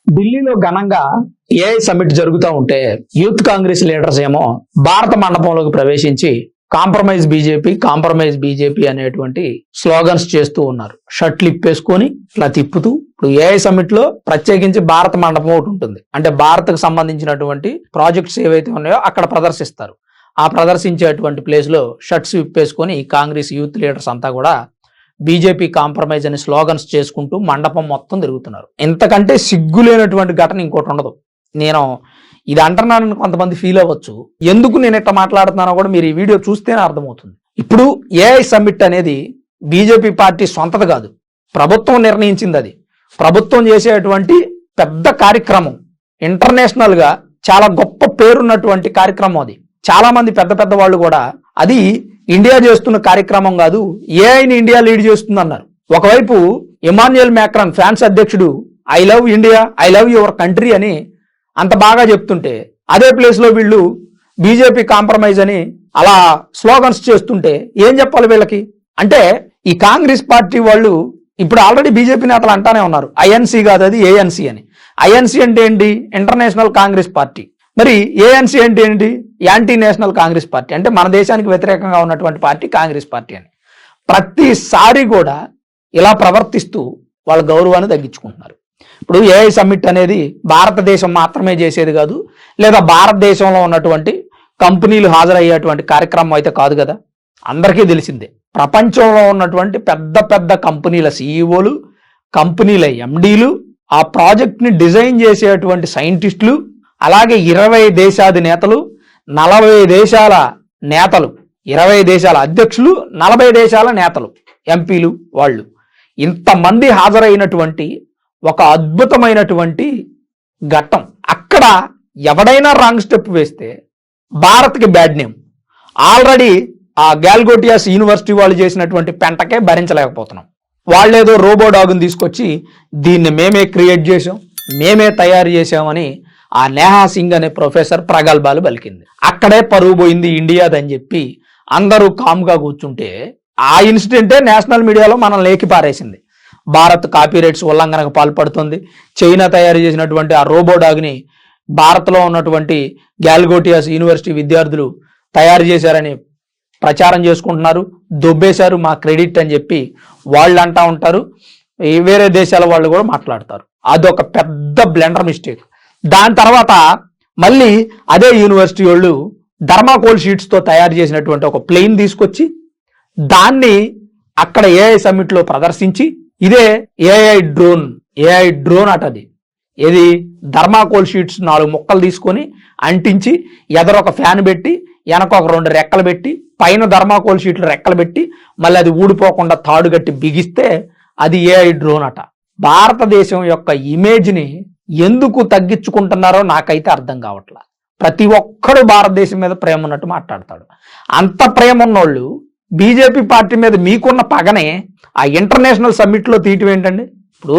ఢిల్లీలో ఘనంగా AI summit జరుగుతూ ఉంటే యూత్ కాంగ్రెస్ లీడర్స్ ఏమో భారత మండపంలోకి ప్రవేశించి కాంప్రమైజ్ బీజేపీ అనేటువంటి స్లోగన్స్ చేస్తూ ఉన్నారు. షర్ట్లు ఇప్పేసుకొని ఇట్లా తిప్పుతూ. ఇప్పుడు ఏఐ సమ్మిట్ లో ప్రత్యేకించి భారత మండపం ఒకటి ఉంటుంది. అంటే భారత్కు సంబంధించినటువంటి ప్రాజెక్ట్స్ ఏవైతే ఉన్నాయో అక్కడ ప్రదర్శిస్తారు. ఆ ప్రదర్శించేటువంటి ప్లేస్ లో షర్ట్స్ విప్పేసుకొని కాంగ్రెస్ యూత్ లీడర్స్ అంతా కూడా బీజేపీ కాంప్రమైజ్ అని స్లోగన్స్ చేసుకుంటూ మండపం మొత్తం తిరుగుతున్నారు. ఇంతకంటే సిగ్గులేనటువంటి ఘటన ఇంకోటి ఉండదు. నేను ఇది అంటున్నానని కొంతమంది ఫీల్ అవ్వచ్చు. ఎందుకు నేను ఇట్లా మాట్లాడుతున్నానో కూడా మీరు ఈ వీడియో చూస్తేనే అర్థమవుతుంది. ఇప్పుడు ఏఐ సమ్మిట్ అనేది బీజేపీ పార్టీ సొంతది కాదు, ప్రభుత్వం నిర్ణయించింది. అది ప్రభుత్వం చేసేటువంటి పెద్ద కార్యక్రమం, ఇంటర్నేషనల్ గా చాలా గొప్ప పేరున్నటువంటి కార్యక్రమం. అది చాలా మంది పెద్ద వాళ్ళు కూడా అది ఇండియా చేస్తున్న కార్యక్రమం కాదు, ఏఐని ఇండియా లీడ్ చేస్తుంది అన్నారు. ఒకవైపు ఇమాన్యుయల్ మ్యాక్రాన్ ఫ్రాన్స్ అధ్యక్షుడు I love India, I love your country అని అంత బాగా చెప్తుంటే, అదే ప్లేస్ లో వీళ్ళు బీజేపీ కాంప్రమైజ్ అని అలా స్లోగన్స్ చేస్తుంటే ఏం చెప్పాలి వీళ్ళకి? అంటే ఈ కాంగ్రెస్ పార్టీ వాళ్ళు ఇప్పుడు ఆల్రెడీ బీజేపీ నేతలు అంటానే ఉన్నారు, ఐఎన్సీ కాదు అది ఏఎన్సీ అని. ఐఎన్సీ అంటే ఏంటి? International Congress party. మరి ఏఎన్సీ అంటే ఏంటి? Anti national Congress party. అంటే మన దేశానికి వ్యతిరేకంగా ఉన్నటువంటి పార్టీ కాంగ్రెస్ పార్టీ అని. ప్రతిసారి కూడా ఇలా ప్రవర్తిస్తూ వాళ్ళ గౌరవాన్ని తగ్గించుకుంటున్నారు. ఇప్పుడు ఏఐ సమ్మిట్ అనేది భారతదేశం మాత్రమే చేసేది కాదు, లేదా భారతదేశంలో ఉన్నటువంటి కంపెనీలు హాజరయ్యేటువంటి కార్యక్రమం అయితే కాదు కదా. అందరికీ తెలిసిందే, ప్రపంచంలో ఉన్నటువంటి పెద్ద కంపెనీల సీఈఓలు, కంపెనీల ఎండీలు, ఆ ప్రాజెక్ట్ని డిజైన్ చేసేటువంటి సైంటిస్టులు, అలాగే 20 దేశాధినేతలు, 40 దేశాల నేతలు, 20 దేశాల అధ్యక్షులు, 40 దేశాల నేతలు, ఎంపీలు, వాళ్ళు ఇంతమంది హాజరైనటువంటి ఒక అద్భుతమైనటువంటి ఘట్టం. అక్కడ ఎవడైనా రాంగ్ స్టెప్ వేస్తే భారత్కి బ్యాడ్ నేమ్. ఆల్రెడీ ఆ గ్యాల్గోటియాస్ యూనివర్సిటీ వాళ్ళు చేసినటువంటి పెంటకే భరించలేకపోతున్నాం. వాళ్ళేదో రోబో డాగ్ని తీసుకొచ్చి దీన్ని మేమే క్రియేట్ చేసాం, మేమే తయారు చేసామని ఆ నేహా సింగ్ అనే ప్రొఫెసర్ ప్రగల్భాలు పలికింది. అక్కడే పరువు పోయింది ఇండియాదని చెప్పి అందరూ కామ్గా కూర్చుంటే, ఆ ఇన్సిడెంటే నేషనల్ మీడియాలో మనం లేకి పారేసింది. భారత్ కాపీరైట్స్ ఉల్లంఘనకు పాల్పడుతుంది, చైనా తయారు చేసినటువంటి ఆ రోబో డాగ్ని భారత్లో ఉన్నటువంటి గ్యాల్గోటియాస్ యూనివర్సిటీ విద్యార్థులు తయారు చేశారని ప్రచారం చేసుకుంటున్నారు, దొబ్బేశారు మా క్రెడిట్ అని చెప్పి వాళ్ళు అంటా ఉంటారు. వేరే దేశాల వాళ్ళు కూడా మాట్లాడతారు. అదొక పెద్ద బ్లెండర్ మిస్టేక్. దాని తర్వాత మళ్ళీ అదే యూనివర్సిటీ వాళ్ళు థర్మాకోల్ షీట్స్తో తయారు చేసినటువంటి ఒక ప్లేన్ తీసుకొచ్చి దాన్ని అక్కడ ఏఐ సమ్మిట్లో ప్రదర్శించి, ఇదే ఏఐ డ్రోన్ అటది. ఇది థర్మాకోల్ షీట్స్ 4 ముక్కలు తీసుకొని అంటించి ఎదరొక ఫ్యాన్ పెట్టి వెనక ఒక 2 రెక్కలు పెట్టి పైన థర్మాకోల్ షీట్లు రెక్కలు పెట్టి మళ్ళీ అది ఊడిపోకుండా తాడు కట్టి బిగిస్తే అది ఏఐ డ్రోన్ అట. భారతదేశం యొక్క ఇమేజ్ని ఎందుకు తగ్గించుకుంటున్నారో నాకైతే అర్థం కావట్లా. ప్రతి ఒక్కడు భారతదేశం మీద ప్రేమ ఉన్నట్టు మాట్లాడతాడు. అంత ప్రేమ ఉన్నోళ్ళు బీజేపీ పార్టీ మీద మీకున్న పగనే ఆ ఇంటర్నేషనల్ సమ్మిట్లో తీయటం ఏంటండి? ఇప్పుడు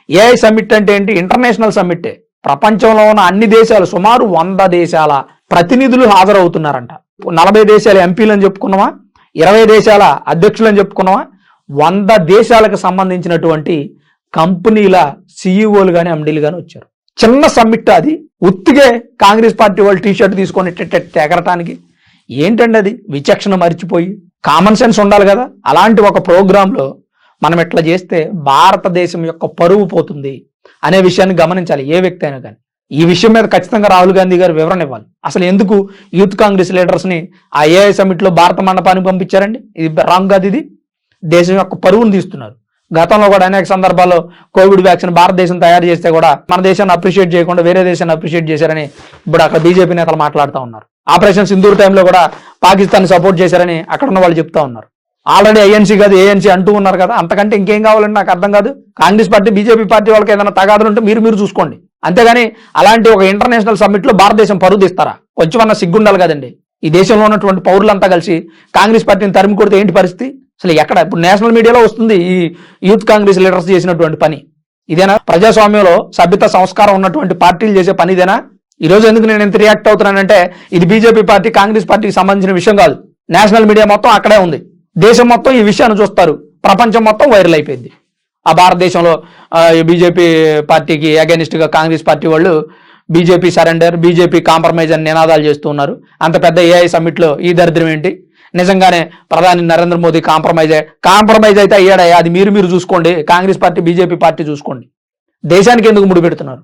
ఏఐ సమ్మిట్ అంటే ఏంటి? ఇంటర్నేషనల్ సమ్మిట్టే. ప్రపంచంలో ఉన్న అన్ని దేశాలు, సుమారు 100 దేశాల ప్రతినిధులు హాజరవుతున్నారంట. 40 దేశాల ఎంపీలని చెప్పుకున్నావా, 20 దేశాల అధ్యక్షులని చెప్పుకున్నావా, 100 దేశాలకు సంబంధించినటువంటి కంపెనీల సీఈఓలు కానీ ఎండీలు కానీ వచ్చారు. చిన్న సమ్మిట్ అది. ఉత్తిగే కాంగ్రెస్ పార్టీ వాళ్ళు టీషర్ట్ తీసుకొని ఎగరటానికి ఏంటండి అది? విచక్షణ మరిచిపోయి కామన్ సెన్స్ ఉండాలి కదా. అలాంటి ఒక ప్రోగ్రాంలో మనం ఎట్లా చేస్తే భారతదేశం యొక్క పరువు పోతుంది అనే విషయాన్ని గమనించాలి ఏ వ్యక్తి అయినా కానీ. ఈ విషయం మీద ఖచ్చితంగా రాహుల్ గాంధీ గారు వివరణ ఇవ్వాలి. అసలు ఎందుకు యూత్ కాంగ్రెస్ లీడర్స్ని ఆ ఏఐ సమ్మిట్లో భారత మండపానికి పంపించారండి? ఇది రాంగ్ కాదు. ఇది దేశం యొక్క పరువును తీస్తున్నారు. గతంలో కూడా అనేక సందర్భాల్లో కోవిడ్ వ్యాక్సిన్ భారతదేశం తయారు చేస్తే కూడా మన దేశాన్ని అప్రిషియేట్ చేయకుండా వేరే దేశాన్ని అప్రిషియేట్ చేశారని ఇప్పుడు అక్కడ బీజేపీ నేతలు మాట్లాడుతూ ఉన్నారు. ఆపరేషన్ సింధూర్ టైంలో కూడా పాకిస్తాన్ సపోర్ట్ చేశారని అక్కడ ఉన్న వాళ్ళు చెప్తా ఉన్నారు. ఆల్రెడీ ఐఎన్సీ కాదు ఏఎన్సీ అంటూ ఉన్నారు కదా. అంతకంటే ఇంకేం కావాలని నాకు అర్థం కాదు. కాంగ్రెస్ పార్టీ బీజేపీ పార్టీ వాళ్ళకి ఏదైనా తగాదులు ఉంటే మీరు చూసుకోండి. అంతేగాని అలాంటి ఒక ఇంటర్నేషనల్ సమ్మిట్లో భారతదేశం పరువు తీస్తారా? కొంచెం అన్న సిగ్గుండాలి కదండి. ఈ దేశంలో ఉన్నటువంటి పౌరులంతా కలిసి కాంగ్రెస్ పార్టీని తరిమి కొడితే ఏంటి పరిస్థితి? అసలు ఎక్కడ? ఇప్పుడు నేషనల్ మీడియాలో వస్తుంది ఈ యూత్ కాంగ్రెస్ లీడర్స్ చేసినటువంటి పని. ఇదేనా ప్రజాస్వామ్యంలో సభ్యత సంస్కారం ఉన్నటువంటి పార్టీలు చేసే పని? ఇదేనా? ఈరోజు ఎందుకు నేను ఎంత రియాక్ట్ అవుతున్నానంటే, ఇది బీజేపీ పార్టీ కాంగ్రెస్ పార్టీకి సంబంధించిన విషయం కాదు. నేషనల్ మీడియా మొత్తం అక్కడే ఉంది. దేశం మొత్తం ఈ విషయాన్ని చూస్తారు. ప్రపంచం మొత్తం వైరల్ అయిపోయింది. ఆ భారతదేశంలో బీజేపీ పార్టీకి అగైనిస్ట్గా కాంగ్రెస్ పార్టీ వాళ్ళు బీజేపీ సరెండర్, బీజేపీ కాంప్రమైజ్ అని నినాదాలు చేస్తూ ఉన్నారు. అంత పెద్ద ఏఐ సమ్మిట్లో ఈ దరిద్రం ఏంటి? నిజంగానే ప్రధాని నరేంద్ర మోదీ కాంప్రమైజ్ అయితే అయ్యాడయ్యా, అది మీరు చూసుకోండి. కాంగ్రెస్ పార్టీ, బీజేపీ పార్టీ చూసుకోండి. దేశానికి ఎందుకు ముడిపెడుతున్నారు?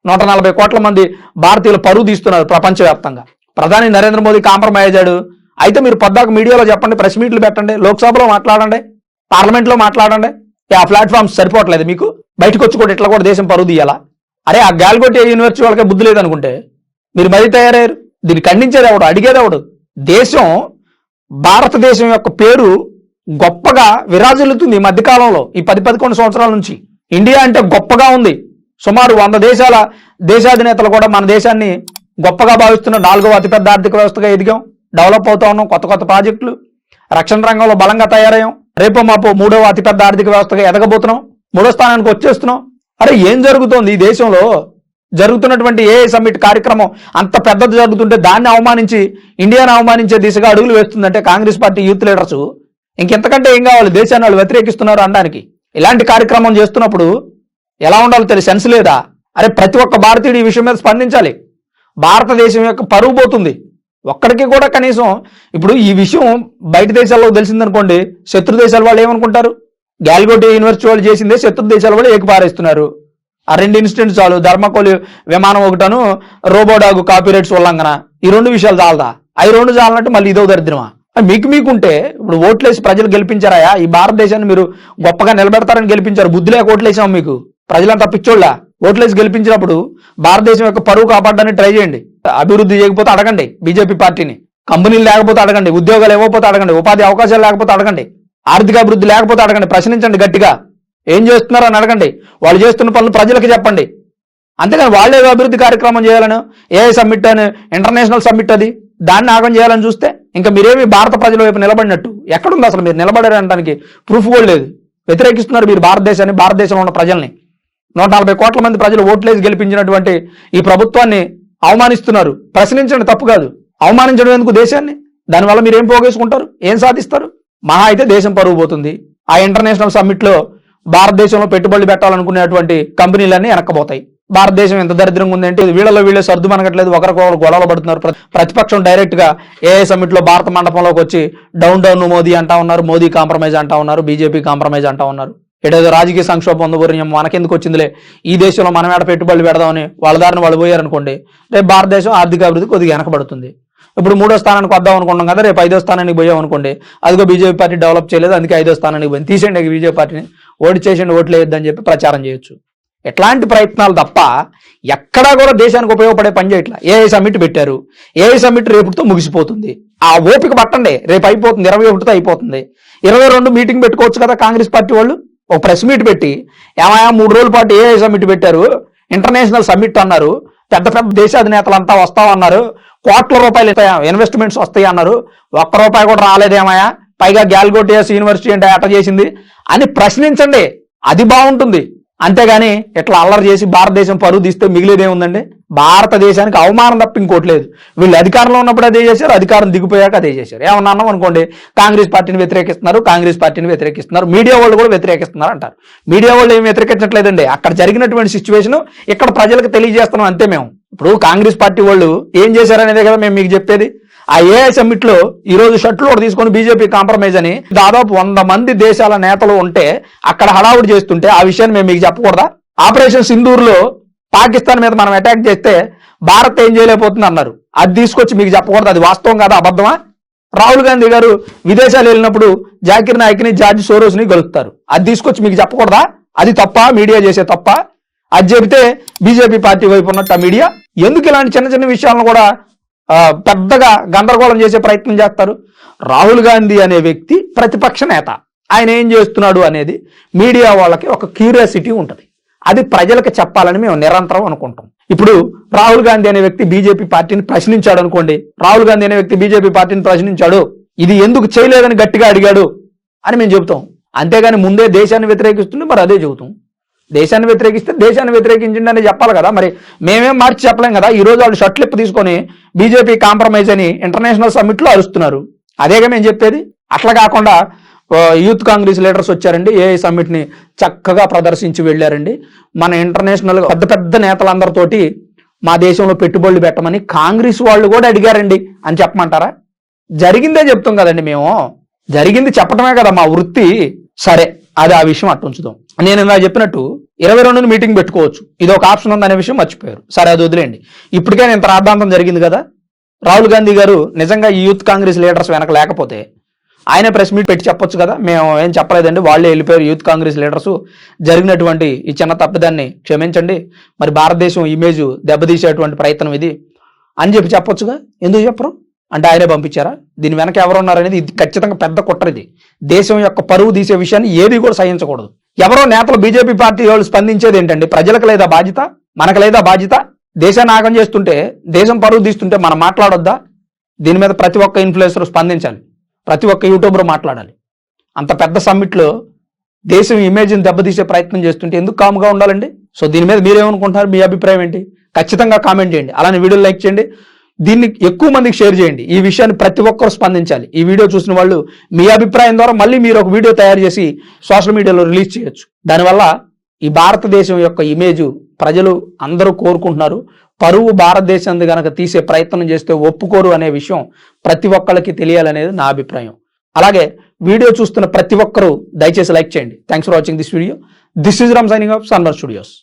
140 కోట్ల మంది భారతీయులు పరువు తీస్తున్నారు ప్రపంచవ్యాప్తంగా. ప్రధాని నరేంద్ర మోదీ కాంప్రమైజ్ అయ్యాడు అయితే మీరు పొద్దాక మీడియాలో చెప్పండి, ప్రెస్ మీట్లు పెట్టండి, లోక్సభలో మాట్లాడండి, పార్లమెంట్లో మాట్లాడండి. ఆ ప్లాట్ఫామ్స్ సరిపోవట్లేదు మీకు? బయటకు వచ్చి కూడా ఇట్లా కూడా దేశం పరువు తీయాలా? అరే ఆ గాల్గొట్టి యూనివర్సిటీ వాళ్ళకే బుద్ధి లేదనుకుంటే మీరు మరీ తయారయ్యారు. దీన్ని ఖండించేది ఎవడు? అడిగేది ఎవడు? దేశం, భారతదేశం యొక్క పేరు గొప్పగా విరాజిల్లుతుంది ఈ మధ్యకాలంలో, ఈ 10-11 సంవత్సరాల నుంచి. ఇండియా అంటే గొప్పగా ఉంది. సుమారు 100 దేశాధినేతలు కూడా మన దేశాన్ని గొప్పగా భావిస్తున్న 4వ అతిపెద్ద ఆర్థిక వ్యవస్థగా ఎదిగాం, డెవలప్ అవుతా ఉన్నాం, కొత్త ప్రాజెక్టులు, రక్షణ రంగంలో బలంగా తయారయ్యాం. రేపో మాపో 3వ అతిపెద్ద ఆర్థిక వ్యవస్థగా ఎదగబోతున్నాం, 3వ స్థానానికి వచ్చేస్తున్నాం. అరే ఏం జరుగుతోంది ఈ దేశంలో? జరుగుతున్నటువంటి ఏఐ సమ్మిట్ కార్యక్రమం అంత పెద్దది జరుగుతుంటే దాన్ని అవమానించి, ఇండియాను అవమానించే దిశగా అడుగులు వేస్తుందంటే కాంగ్రెస్ పార్టీ యూత్ లీడర్స్ ఇంకెంతకంటే ఏం కావాలి? దేశాన్ని వాళ్ళు వ్యతిరేకిస్తున్నారు అనడానికి. ఇలాంటి కార్యక్రమం చేస్తున్నప్పుడు ఎలా ఉండాలో తెలిసి సెన్స్ లేదా? అరే ప్రతి ఒక్క భారతీయుడు ఈ విషయం మీద స్పందించాలి. భారతదేశం యొక్క పరువు పోతుంది. ఒక్కడికి కూడా కనీసం ఇప్పుడు ఈ విషయం బయట దేశాల్లో తెలిసిందనుకోండి, శత్రు దేశాల వాళ్ళు ఏమనుకుంటారు? గాల్గొట్టి యూనివర్సిటీ వాళ్ళు చేసిందే శత్రు దేశాల వాళ్ళు ఏకపారేస్తున్నారు. ఆ 2 ఇన్సిడెంట్స్ చాలు, ధర్మకోలి విమానం ఒకటను, రోబోడాగు కాపీరైట్స్ ఉల్లంఘన, ఈ 2 విషయాలు చాలదా? అవి 2 చాలన్నట్టు మళ్ళీ ఇదో దరిద్రమా? మీకుంటే ఇప్పుడు ఓట్లేసి ప్రజలు గెలిపించారా? ఈ భారతదేశాన్ని మీరు గొప్పగా నిలబెడతారని గెలిపించారు, బుద్ధి లేక ఓట్లేసాం మీకు. ప్రజలంతా పిచ్చోళ్ళ? ఓట్లేసి గెలిపించినప్పుడు భారతదేశం యొక్క పరువు కాపాడడానికి ట్రై చేయండి. అభివృద్ధి చేయకపోతే అడగండి బీజేపీ పార్టీని, కంపెనీలు లేకపోతే అడగండి, ఉద్యోగాలు ఇవ్వకపోతే అడగండి, ఉపాధి అవకాశాలు లేకపోతే అడగండి, ఆర్థిక అభివృద్ధి లేకపోతే అడగండి, ప్రశ్నించండి గట్టిగా. ఏం చేస్తున్నారో అని అడగండి, వాళ్ళు చేస్తున్న పనులు ప్రజలకు చెప్పండి. అంతేగాని వాళ్ళే అభివృద్ధి కార్యక్రమం చేయాలని, ఏఐ సమ్మిట్ అని, ఇంటర్నేషనల్ సమ్మిట్ అది, దాన్ని ఆగం చేయాలని చూస్తే ఇంకా మీరేమి భారత ప్రజల వైపు నిలబడినట్టు ఎక్కడుంది? అసలు మీరు నిలబడారనడానికి ప్రూఫ్ కూడా లేదు. వ్యతిరేకిస్తున్నారు మీరు భారతదేశాన్ని, భారతదేశంలో ఉన్న ప్రజల్ని. 140 కోట్ల మంది ప్రజలు ఓట్లేసి గెలిపించినటువంటి ఈ ప్రభుత్వాన్ని అవమానిస్తున్నారు. ప్రశ్నించండి, తప్పు కాదు. అవమానించడం ఎందుకు దేశాన్ని? దానివల్ల మీరు ఏం పోగేసుకుంటారు? ఏం సాధిస్తారు? మహా అయితే దేశం పరువు పోతుంది. ఆ ఇంటర్నేషనల్ సమ్మిట్లో భారతదేశంలో పెట్టుబడులు పెట్టాలనుకునేటువంటి కంపెనీలన్నీ వెనక్కపోతాయి. భారతదేశం ఎంత దరిద్రంగా ఉందంటే వీళ్ళే సర్దు మనగట్లేదు, ఒకరికొకరు గొడవలు పడుతున్నారు. ప్రతిపక్షం డైరెక్ట్ గా ఏఐ సమ్మిట్ లో భారత మండపంలోకి వచ్చి డౌన్ మోదీ అంటా ఉన్నారు, మోదీ కాంప్రమైజ్ అంటా ఉన్నారు, బీజేపీ కాంప్రమైజ్ అంటా ఉన్నారు. ఏదో రాజకీయ సంక్షోభం ఉందబోరియం మనకెందుకు వచ్చిందిలే, ఈ దేశంలో మనం ఏడ పెట్టుబడులు పెడదామని వాళ్ళ దారిని వాళ్ళు పోయారనుకోండి, రేపు భారతదేశం ఆర్థిక అభివృద్ధి కొద్దిగా వెనకబడుతుంది. ఇప్పుడు 3వ స్థానానికి వద్దాం అనుకున్నాం కదా, రేపు 5వ స్థానానికి పోయాం అనుకోండి, అదిగో బీజేపీ పార్టీ డెవలప్ చేయలేదు, అందుకే 5వ స్థానానికి పోయింది, తీసేయండి బీజేపీ పార్టీని, ఓడిచేసేయండి, ఓట్లు వేయొద్దని చెప్పి ప్రచారం చేయొచ్చు. ఎట్లాంటి ప్రయత్నాలు తప్ప ఎక్కడా కూడా దేశానికి ఉపయోగపడే పని చేయట్లా. ఏఐ సమ్మిట్ పెట్టారు, ఏఐ సమ్మిట్ రేపుతో ముగిసిపోతుంది. ఆ ఓపిక పట్టండి, రేపు అయిపోతుంది, 21తో అయిపోతుంది. 22 మీటింగ్ పెట్టుకోవచ్చు కదా కాంగ్రెస్ పార్టీ వాళ్ళు. ఒక ప్రెస్ మీట్ పెట్టి ఏమయ్యా 3 రోజుల పాటు ఏఐ సమ్మిట్ పెట్టారు, ఇంటర్నేషనల్ సమ్మిట్ అన్నారు, పెద్ద దేశాధినేతలంతా వస్తామన్నారు, కోట్ల రూపాయలు ఇన్వెస్ట్మెంట్స్ వస్తాయి అన్నారు, ₹1 కూడా రాలేదేమయ్యా, పైగా గాల్గొట్టి యూనివర్సిటీ అంటే అట్ట చేసింది అని ప్రశ్నించండి, అది బాగుంటుంది. అంతేగాని ఇట్లా అల్లరి చేసి భారతదేశం పరువు తీస్తే మిగిలేదేముందండి? భారతదేశానికి అవమానం తప్ప ఇంకోట్లేదు. వీళ్ళు అధికారంలో ఉన్నప్పుడు అదే చేశారు, అధికారం దిగిపోయాక అదే చేశారు. ఏమన్నా అన్నాం అనుకోండి, కాంగ్రెస్ పార్టీని వ్యతిరేకిస్తున్నారు, మీడియా వాళ్ళు కూడా వ్యతిరేకిస్తున్నారు అంటారు. మీడియా వాళ్ళు ఏం వ్యతిరేకించట్లేదండి, అక్కడ జరిగినటువంటి సిచ్యువేషన్ ఇక్కడ ప్రజలకు తెలియజేస్తున్నాం అంతే. మేము ఇప్పుడు కాంగ్రెస్ పార్టీ వాళ్ళు ఏం చేశారనేదే కదా మేము మీకు చెప్పేది. ఆ ఏఐ సమ్మిట్ లో ఈ రోజు షర్ట్లు కూడా తీసుకొని బీజేపీ కాంప్రమైజ్ అని దాదాపు 100 మంది దేశాల నేతలు ఉంటే అక్కడ హడావుడి చేస్తుంటే ఆ విషయాన్ని మేము మీకు చెప్పకూడదా? ఆపరేషన్ సింధూర్ లో పాకిస్తాన్ మీద మనం అటాక్ చేస్తే భారత్ ఏం చేయలేకపోతుంది అన్నారు, అది తీసుకొచ్చి మీకు చెప్పకూడదు? అది వాస్తవం కాదా, అబద్ధమా? రాహుల్ గాంధీ గారు విదేశాలు వెళ్ళినప్పుడు జాకిర్ నాయక్ ని, జార్జ్ సోరోస్ ని గెలుస్తారు, అది తీసుకొచ్చి మీకు చెప్పకూడదా? అది తప్ప, మీడియా చేసే తప్ప? అది చెబితే బీజేపీ పార్టీ వైపు ఉన్నట్టు మీడియా ఎందుకు ఇలాంటి చిన్న విషయాలను కూడా పెద్దగా గందరగోళం చేసే ప్రయత్నం చేస్తారు? రాహుల్ గాంధీ అనే వ్యక్తి ప్రతిపక్ష నేత, ఆయన ఏం చేస్తున్నాడు అనేది మీడియా వాళ్ళకి ఒక క్యూరియాసిటీ ఉంటుంది, అది ప్రజలకు చెప్పాలని మేము నిరంతరం అనుకుంటాం. ఇప్పుడు రాహుల్ గాంధీ అనే వ్యక్తి బీజేపీ పార్టీని ప్రశ్నించాడు అనుకోండి, రాహుల్ గాంధీ అనే వ్యక్తి బీజేపీ పార్టీని ప్రశ్నించాడు, ఇది ఎందుకు చేయలేదని గట్టిగా అడిగాడు అని మేము చెబుతాం. అంతేగాని ముందే దేశాన్ని వ్యతిరేకిస్తుంటే మరి అదే చెబుతాం. దేశాన్ని వ్యతిరేకిస్తే దేశాన్ని వ్యతిరేకించండి అని చెప్పాలి కదా. మరి మేమేం మార్చి చెప్పలేం కదా. ఈ రోజు వాళ్ళు షర్ట్లిప్ తీసుకొని బీజేపీ కాంప్రమైజ్ అని ఇంటర్నేషనల్ సమ్మిట్ లో అరుస్తున్నారు, అదేగా మేము చెప్పేది. అట్లా కాకుండా యూత్ కాంగ్రెస్ లీడర్స్ వచ్చారండి, ఏఐ సమ్మిట్ని చక్కగా ప్రదర్శించి వెళ్ళారండి. మన ఇంటర్నేషనల్ పెద్ద పెద్ద నేతలందరితోటి మా దేశంలో పెట్టుబడులు పెట్టమని కాంగ్రెస్ వాళ్ళు కూడా అడిగారండి అని చెప్పమంటారా? జరిగిందే చెప్తాం కదండి మేము, జరిగింది చెప్పడమే కదా మా వృత్తి. సరే, అది ఆ విషయం అట్టు ఉంచుదాం. నేను ఇలా చెప్పినట్టు 22 మీటింగ్ పెట్టుకోవచ్చు, ఇది ఒక ఆప్షన్ ఉందనే విషయం మర్చిపోయారు. సరే, అది వదిలేండి. ఇప్పటికే ఇంత రాద్ధాంతం జరిగింది కదా. రాహుల్ గాంధీ గారు నిజంగా ఈ యూత్ కాంగ్రెస్ లీడర్స్ వెనక లేకపోతే ఆయన ప్రెస్ మీట్ పెట్టి చెప్పొచ్చు కదా, మేము ఏం చెప్పలేదండి, వాళ్ళే వెళ్ళిపోయారు యూత్ కాంగ్రెస్ లీడర్స్, జరిగినటువంటి ఈ చిన్న తప్పిదాన్ని క్షమించండి, మరి భారతదేశం ఇమేజ్ దెబ్బతీసేటువంటి ప్రయత్నం ఇది అని చెప్పొచ్చుగా. ఎందుకు చెప్పరు? అంటే ఆయనే పంపించారా? దీని వెనక ఎవరున్నారనేది ఇది ఖచ్చితంగా పెద్ద కుట్ర. ఇది దేశం యొక్క పరువు తీసే విషయాన్ని ఏది కూడా సహించకూడదు. ఎవరో నేతలు బీజేపీ పార్టీ వాళ్ళు స్పందించేది ఏంటండి? ప్రజలకు లేదా బాధ్యత? మనకు లేదా బాధ్యత? దేశాన్ని ఆగం చేస్తుంటే, దేశం పరువు తీస్తుంటే మనం మాట్లాడొద్దా? దీని మీద ప్రతి ఒక్క ఇన్ఫ్లుయెన్సర్ స్పందించాలి, ప్రతి ఒక్క యూట్యూబర్ మాట్లాడాలి. అంత పెద్ద సమ్మిట్లో దేశం ఇమేజ్ని దెబ్బతీసే ప్రయత్నం చేస్తుంటే ఎందుకు కామ్గా ఉండాలండి? సో దీని మీద మీరేమనుకుంటున్నారు? మీ అభిప్రాయం ఏంటి? ఖచ్చితంగా కామెంట్ చేయండి. అలానే వీడియోలు లైక్ చేయండి, దీన్ని ఎక్కువ మందికి షేర్ చేయండి. ఈ విషయాన్ని ప్రతి ఒక్కరు స్పందించాలి. ఈ వీడియో చూసిన వాళ్ళు మీ అభిప్రాయం ద్వారా మళ్ళీ మీరు ఒక వీడియో తయారు చేసి సోషల్ మీడియాలో రిలీజ్ చేయొచ్చు. దానివల్ల ఈ భారతదేశం యొక్క ఇమేజ్ ప్రజలు అందరూ కోరుకుంటున్నారు. పరువు భారతదేశం కనుక తీసే ప్రయత్నం చేస్తే ఒప్పుకోరు అనే విషయం ప్రతి ఒక్కరికి తెలియాలనేది నా అభిప్రాయం. అలాగే వీడియో చూస్తున్న ప్రతి ఒక్కరూ దయచేసి లైక్ చేయండి. Thanks for watching this video. This is Ram signing off Sunward studios.